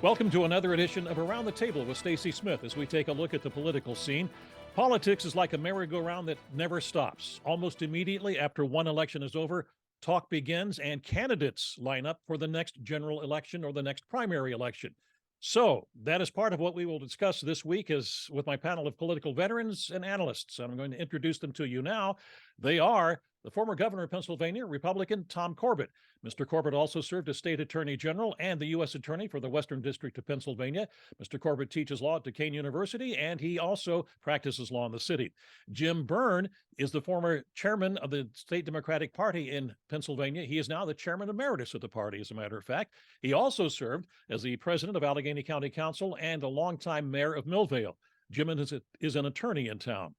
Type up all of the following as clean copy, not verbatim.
Welcome to another edition of Around the Table with Stacy Smith as we take a look at the political scene. Politics is like a merry-go-round that never stops. Almost immediately after one election is over, talk begins and candidates line up for the next general election or the next primary election. So that is part of what we will discuss this week is with my panel of political veterans and analysts. I'm going to introduce them to you now. They are the former governor of Pennsylvania, Republican Tom Corbett. Mr. Corbett also served as state attorney general and the U.S. attorney for the Western District of Pennsylvania. Mr. Corbett teaches law at Duquesne University, and he also practices law in the city. Jim Byrne is the former chairman of the State Democratic Party in Pennsylvania. He is now the chairman emeritus of the party, as a matter of fact. He also served as the president of Allegheny County Council and a longtime mayor of Millvale. Jim is an attorney in town.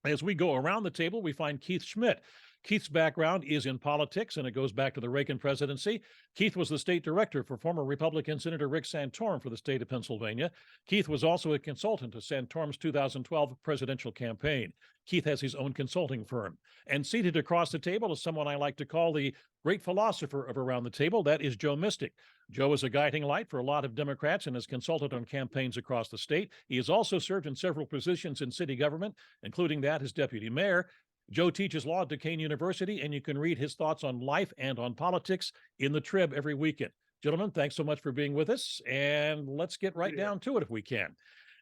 As we go around the table, we find Keith Schmidt. Keith's background is in politics, and it goes back to the Reagan presidency. Keith was the state director for former Republican Senator Rick Santorum for the state of Pennsylvania. Keith was also a consultant to Santorum's 2012 presidential campaign. Keith has his own consulting firm. And seated across the table is someone I like to call the great philosopher of Around the Table. That is Joe Mystic. Joe is a guiding light for a lot of Democrats and has consulted on campaigns across the state. He has also served in several positions in city government, including that as deputy mayor. Joe teaches law at Duquesne University, and you can read his thoughts on life and on politics in the Trib every weekend. Gentlemen, thanks so much for being with us, and let's get right down to it if we can.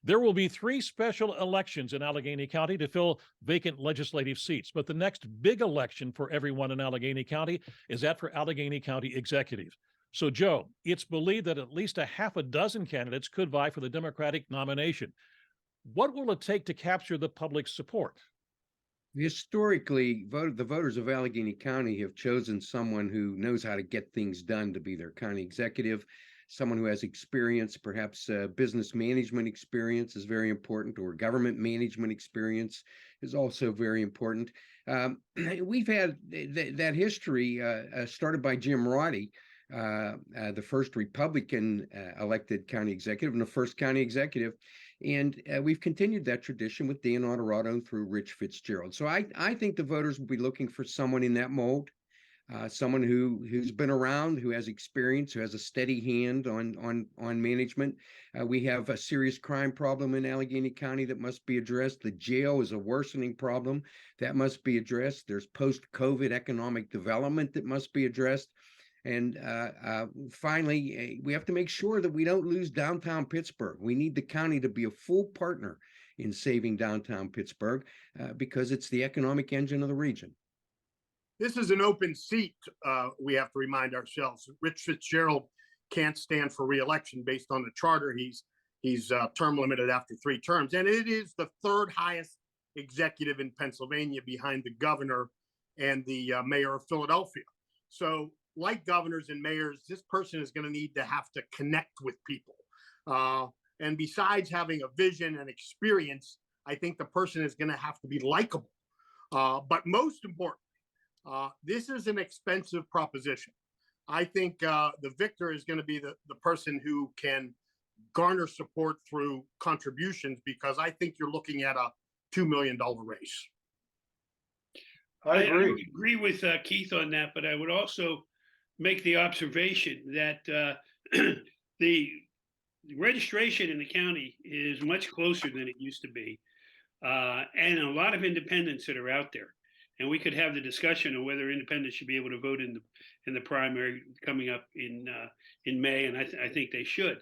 There will be 3 special elections in Allegheny County to fill vacant legislative seats, but the next big election for everyone in Allegheny County is that for Allegheny County executive. So, Joe, it's believed that at least a half a dozen candidates could vie for the Democratic nomination. What will it take to capture the public's support? Historically, the voters of Allegheny County have chosen someone who knows how to get things done to be their county executive. Someone who has experience, perhaps business management experience is very important, or government management experience is also very important. We've had that history started by Jim Roddy, the first Republican elected county executive and the first county executive. And we've continued that tradition with Dan Autorado and through Rich Fitzgerald. So I think the voters will be looking for someone in that mold, someone who's been around, who has experience, who has a steady hand on management. We have a serious crime problem in Allegheny County that must be addressed. The jail is a worsening problem that must be addressed. There's post-COVID economic development that must be addressed. And finally, we have to make sure that we don't lose downtown Pittsburgh. We need the county to be a full partner in saving downtown Pittsburgh because it's the economic engine of the region. This is an open seat, we have to remind ourselves. Rich Fitzgerald can't stand for re-election based on the charter. He's term limited after 3 terms. And it is the 3rd highest executive in Pennsylvania behind the governor and the mayor of Philadelphia. So like governors and mayors, this person is going to need to have to connect with people. And besides having a vision and experience, I think the person is going to have to be likable. But most important, this is an expensive proposition. I think the victor is going to be the person who can garner support through contributions, because I think you're looking at a $2 million race. I agree with Keith on that, but I would also make the observation that the registration in the county is much closer than it used to be, and a lot of independents that are out there. And we could have the discussion of whether independents should be able to vote in the primary coming up in May, and I think they should.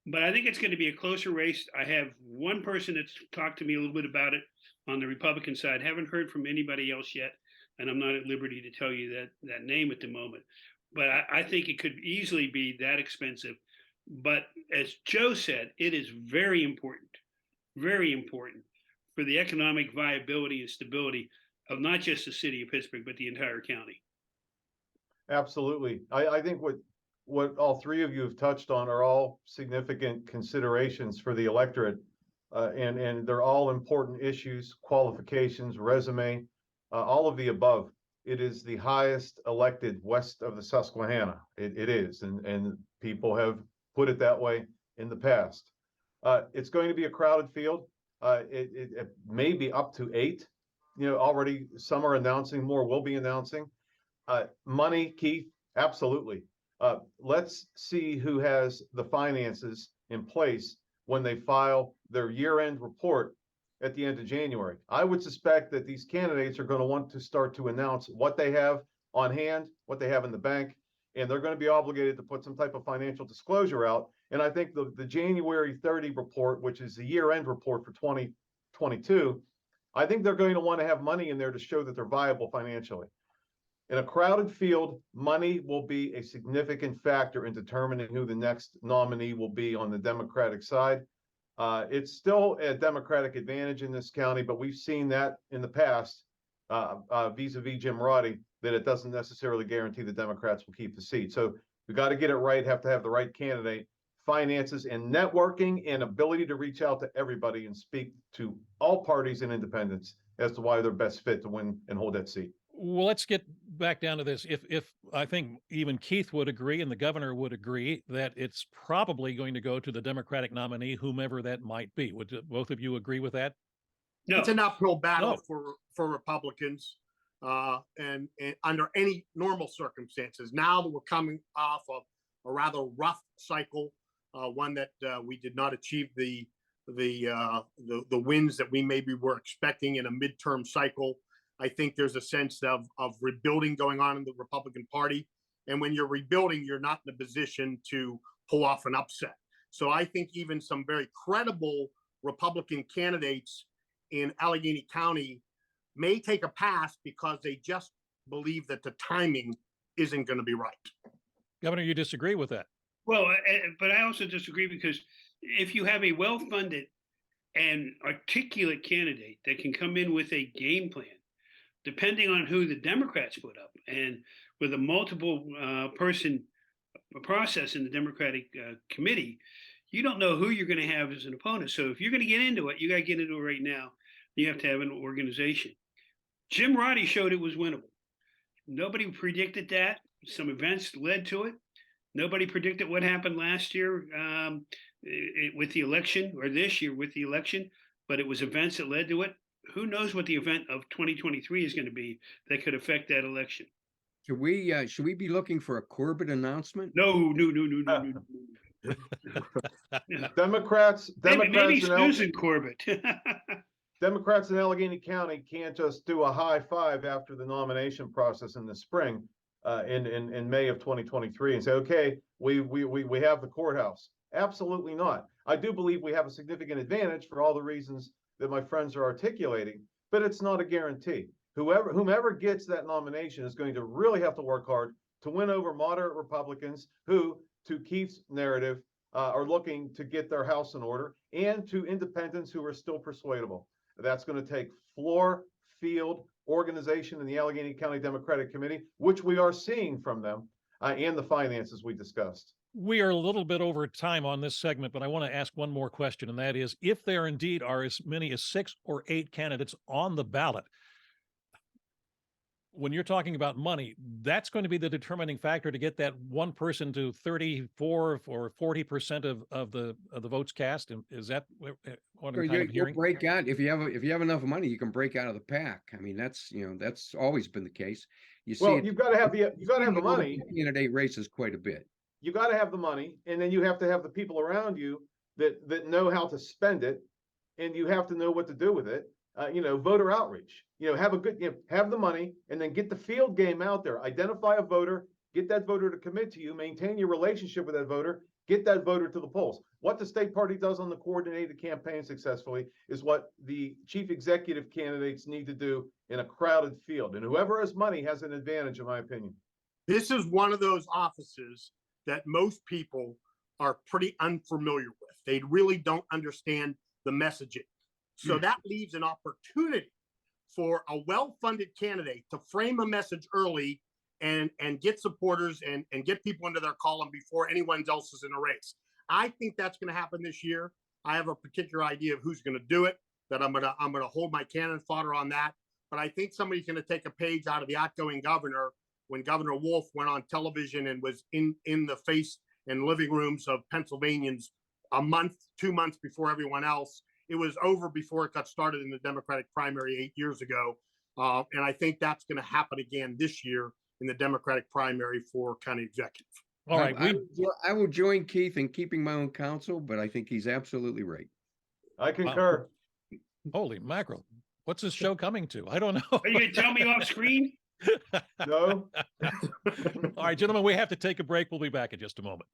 But I think it's going to be a closer race. I have one person that's talked to me a little bit about it on the Republican side. Haven't heard from anybody else yet, and I'm not at liberty to tell you that name at the moment. But I think it could easily be that expensive. But as Joe said, it is very important for the economic viability and stability of not just the city of Pittsburgh, but the entire county. Absolutely. I think what all 3 of you have touched on are all significant considerations for the electorate. And they're all important issues: qualifications, resume, all of the above. It is the highest elected west of the Susquehanna. It is, and people have put it that way in the past. It's going to be a crowded field. It may be up to 8. Already some are announcing, more will be announcing. Money, Keith, absolutely. Let's see who has the finances in place when they file their year-end report at the end of January. I would suspect that these candidates are going to want to start to announce what they have on hand, what they have in the bank, and they're going to be obligated to put some type of financial disclosure out. And I think the January 30 report, which is the year-end report for 2022, I think they're going to want to have money in there to show that they're viable financially. In a crowded field, money will be a significant factor in determining who the next nominee will be on the Democratic side. It's still a Democratic advantage in this county, but we've seen that in the past vis-a-vis Jim Roddy, that it doesn't necessarily guarantee the Democrats will keep the seat. So we got to get it right, have to have the right candidate, finances and networking and ability to reach out to everybody and speak to all parties and independents as to why they're best fit to win and hold that seat. Well, let's get back down to this. If I think even Keith would agree and the governor would agree that it's probably going to go to the Democratic nominee, whomever that might be. Would both of you agree with that? No, It's an uphill battle No. for Republicans, and under any normal circumstances. Now that we're coming off of a rather rough cycle, one that we did not achieve the wins that we maybe were expecting in a midterm cycle. I think there's a sense of rebuilding going on in the Republican Party. And when you're rebuilding, you're not in a position to pull off an upset. So I think even some very credible Republican candidates in Allegheny County may take a pass because they just believe that the timing isn't going to be right. Governor, you disagree with that? well, but I also disagree because if you have a well-funded and articulate candidate that can come in with a game plan, depending on who the Democrats put up, and with a multiple person process in the Democratic committee, you don't know who you're going to have as an opponent. So if you're going to get into it, you got to get into it right now. You have to have an organization. Jim Roddy showed it was winnable. Nobody predicted that. Some events led to it. Nobody predicted what happened last year with the election, or this year with the election, but it was events that led to it. Who knows what the event of 2023 is going to be that could affect that election? Should we be looking for a Corbett announcement? No. Democrats Maybe and Susan Corbett. Democrats in Allegheny County can't just do a high five after the nomination process in the spring, in May of 2023, and say, okay, we have the courthouse. Absolutely not. I do believe we have a significant advantage for all the reasons that my friends are articulating, but it's not a guarantee. Whomever gets that nomination is going to really have to work hard to win over moderate Republicans who, to Keith's narrative, are looking to get their house in order, and to independents who are still persuadable. That's going to take floor, field, organization in the Allegheny County Democratic Committee, which we are seeing from them, and the finances we discussed. We are a little bit over time on this segment, but I want to ask one more question, and that is, if there indeed are as many as 6 or 8 candidates on the ballot, when you're talking about money, that's going to be the determining factor to get that one person to 34 or 40% of the votes cast. And is that what I'm kind of hearing? You'll break out if you have enough money, you can break out of the pack. I mean, that's always been the case. You see, Well, you've got to have the money. Candidate races quite a bit. You got to have the money, and then you have to have the people around you that know how to spend it, and you have to know what to do with it. Voter outreach. Have the money, and then get the field game out there. Identify a voter, get that voter to commit to you, maintain your relationship with that voter, get that voter to the polls. What the state party does on the coordinated campaign successfully is what the chief executive candidates need to do in a crowded field. And whoever has money has an advantage, in my opinion. This is one of those offices that most people are pretty unfamiliar with. They really don't understand the messaging. So that leaves an opportunity for a well-funded candidate to frame a message early and get supporters and get people into their column before anyone else is in a race. I think that's going to happen this year. I have a particular idea of who's going to do it, that I'm going to hold my cannon fodder on that. But I think somebody's going to take a page out of the outgoing governor when Governor Wolf went on television and was in the face and living rooms of Pennsylvanians a month, 2 months before everyone else. It was over before it got started in the Democratic primary 8 years ago. And I think that's going to happen again this year in the Democratic primary for county executive. All right. I will join Keith in keeping my own counsel, but I think he's absolutely right. I concur. Holy mackerel. What's this show coming to? I don't know. Are you gonna tell me off screen? No? All right, gentlemen, we have to take a break. We'll be back in just a moment.